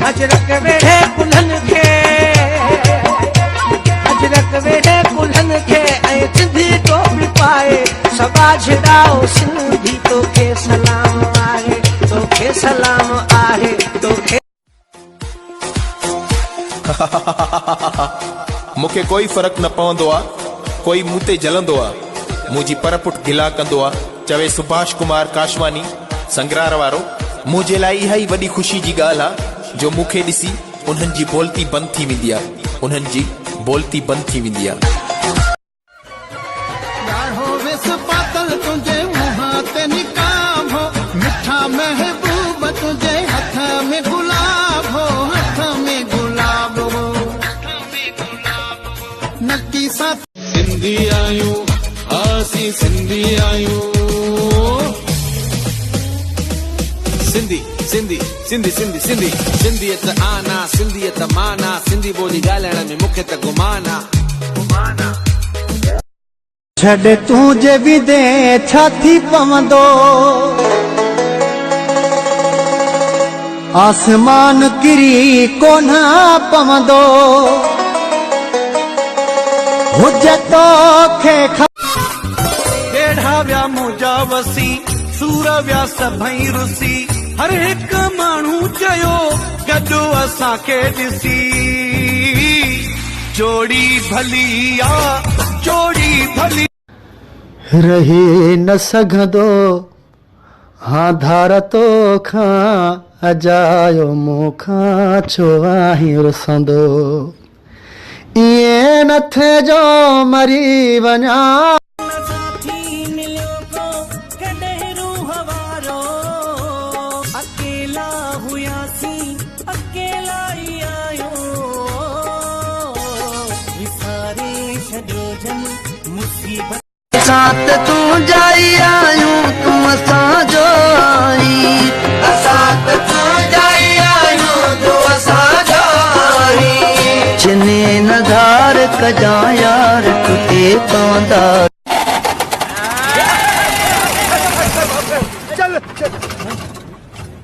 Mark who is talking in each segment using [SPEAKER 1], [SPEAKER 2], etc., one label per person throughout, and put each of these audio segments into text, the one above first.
[SPEAKER 1] अजरक वेड़े कुल्हन खे अजरक वेड़े कुल्हन खे ऐं सिंधी टोपी पाए सबा छॾाओ सिंधी तोखे सलाम आहे तोखे सलाम आहे तोखे
[SPEAKER 2] मूंखे कोई फर्क न पवंदो आहे कोई मूं ते जलंदो आहे मुंहिंजी परपुट गिला कंदो आहे चवे सुभाष कुमार काशवानी संग्रार वारो मुंहिंजे लाइ इहा ई वॾी ख़ुशी जी ॻाल्हि आहे जो मूंखे ॾिसी उन्हनि जी बोलती बंदि थी वेंदी आहे उन्हनि जी बोलती बंदि थी वेंदी आहे
[SPEAKER 3] मिठा महबूब तुझे हथ में गुलाब हो हथ में गुलाब हो नक्की साथ सिंधी आयूं आसी सिंधी आयूं सिंधी सिंधी सिंधी सिंधी सिंधी सिंधियत आना सिंधियत माना सिंधी ॿोली ॻाल्हाइण में मूंखे त गुमाना
[SPEAKER 1] छॾ तूं जे विदे छा थी पवंदो आसमान किरी कोन्हा पवंदो हुजे तोखे ॾेढा विया मुंहिंजा वसी सूर विया सभई रुसी हर हिकु माण्हू चयो गॾो असांखे ॾिसी जोड़ी भली आ जोड़ी भली रही न सघंदो हाँ धार तो खां अजायो मूंखां छो आहीं रुसंदो इएं न थे जो मरी वञा अकेला हुयासीं अकेला ई आयो विसारे छॾियो जन मुसीबत साथ तू जाई आयूं तूं असांजो आई साथ तू जाई आयूं तूं असांजो आई जिने नधार कजा यार टुटे पवंदा
[SPEAKER 4] चल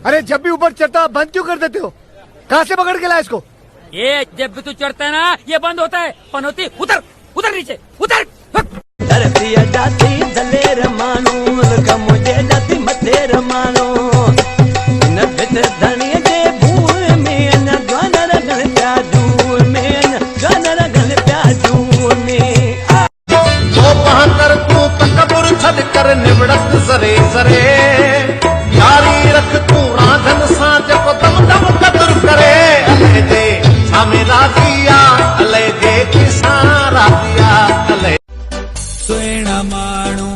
[SPEAKER 4] अरे जब भी ऊपर चढ़ता बंद क्यों कर देते हो कहाँ से पकड़ के लाया इसको
[SPEAKER 5] ये जब भी तू चढ़ता है ना ये बंद होता है पनौती उतर उतर नीचे उतर
[SPEAKER 1] धरती जाती दलेर मानू मुझे जाती मतेर मानू न भितर धनिय जे भूल में न गानर गल प्याजू में न गानर गल प्याजू में
[SPEAKER 3] जो बहाकर तू तकबुर छड़ कर निवड़त सरे सरे यारी रख तू राधन सा जब दम दम कदर करे अले दे सामे राधिया अले दे किसारा दिया अले सुहिणा माण्हू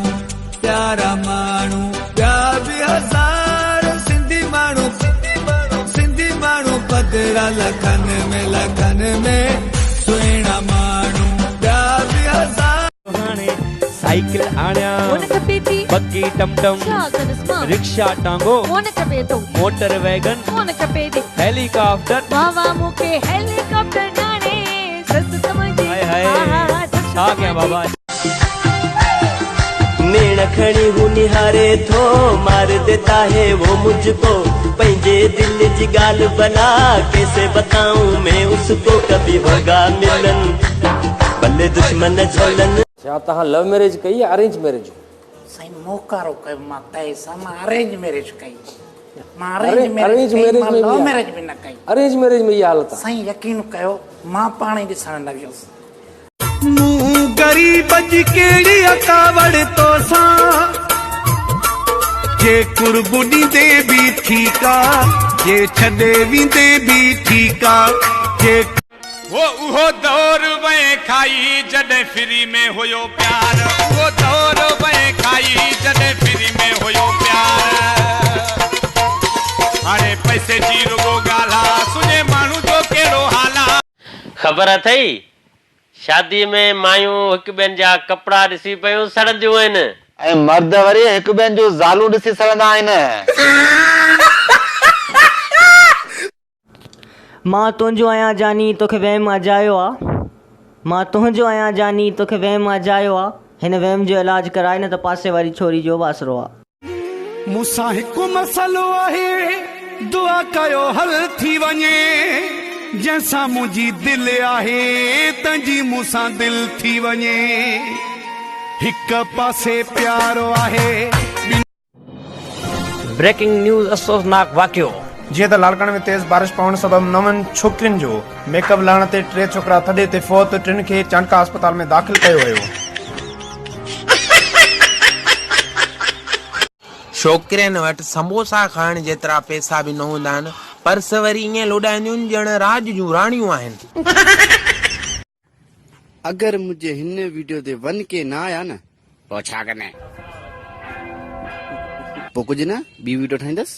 [SPEAKER 3] प्यारा माण्हू प्यार बि हज़ार सिंधी माण्हू पधरा लखन में सुहिणा माण्हू प्यार बि हज़ार
[SPEAKER 5] हाणे साइकिल आणिया बग्गी टमटम रिक्शा टांगो मोटर वैगन हेलीकॉप्टर
[SPEAKER 6] बाबा मूंखे हेलीकॉप्टर जाने सस समझी
[SPEAKER 5] हाय हाय छा कयां बाबा
[SPEAKER 1] नेण खड़ी हूँ निहारे थो मार देता है वो मुझको पंजे दिल की गाल बना कैसे बताऊं मैं उसको कभी होगा मिलन भले दुश्मन झोलन
[SPEAKER 7] छा तव्हां लव मैरिज कई या अरेंज मैरिज
[SPEAKER 8] साईं मोकारो कयो मां तय सां मां अरेंज मैरिज कई मां
[SPEAKER 7] अरेंज मैरिज में
[SPEAKER 8] लव मैरिज भी न कई
[SPEAKER 7] अरेंज मैरिज में इहा हालत आहे
[SPEAKER 8] साईं यकीन कयो मां पाण ई ॾिसण न वियुसि
[SPEAKER 1] मूं गरीब जी केड़ी अकावड़ तो सा जे कुर्बु ॾींदे भी ठीक आ जे छॾे वेंदे भी ठीक आ जे
[SPEAKER 9] वो उहो दौर वे खाई जॾहिं फ्री में हुयो प्यार वो दौर वे खाई जॾहिं फ्री में हुयो प्यार हाणे पैसे जी रुगो ॻाल्हि आहे सुञे माण्हू जो कहिड़ो हाल आहे
[SPEAKER 10] ख़बर अथई शादी में मायूं हिक ॿियनि जा कपिड़ा ॾिसी पयूं सड़ंदियूं आहिनि
[SPEAKER 11] ऐं मर्द वरी हिक ॿियनि जूं ज़ालूं ॾिसी सड़ंदा आहिनि
[SPEAKER 12] मां तुंहिंजो आहियां जानी तोखे वहम अजायो आहे मां तुंहिंजो आहियां जानी तोखे वहम अजायो आहे हिन वहम जो इलाज कराए न त पासे वारी छोरी जो वासरो आहे
[SPEAKER 1] मूंसां हिकु मसलो आहे
[SPEAKER 9] दुआ कयो हल थी वञे जैसा मुंहिंजी दिलि आहे तंहिंजी मूंसां दिलि थी वञे हिक पासे प्यारो आहे
[SPEAKER 13] ब्रेकिंग न्यूज़ अफ़सोसनाक वाक़ियो
[SPEAKER 14] जीअं त लालकण में तेज़ बारिश पवण सबबि 9 छोकिरियुनि जो मेकअप लहण ते 3 छोकिरा थधे ते फ़ौत 3 खे चांडका अस्पताल में दाख़िल कयो वियो।
[SPEAKER 15] छोकिरनि वटि समोसा खाइण जेतिरा पैसा बि न हूंदा आहिनि पर्स वरी ईअं लोॾाईंदियूं ॼण राज जूं राणियूं आहिनि।
[SPEAKER 16] अगरि मुंहिंजे हिन वीडियो ते 1K न आया न
[SPEAKER 8] पोइ छा कंदे
[SPEAKER 16] पोइ कुझु न ॿी वीडियो ठाहींदसि।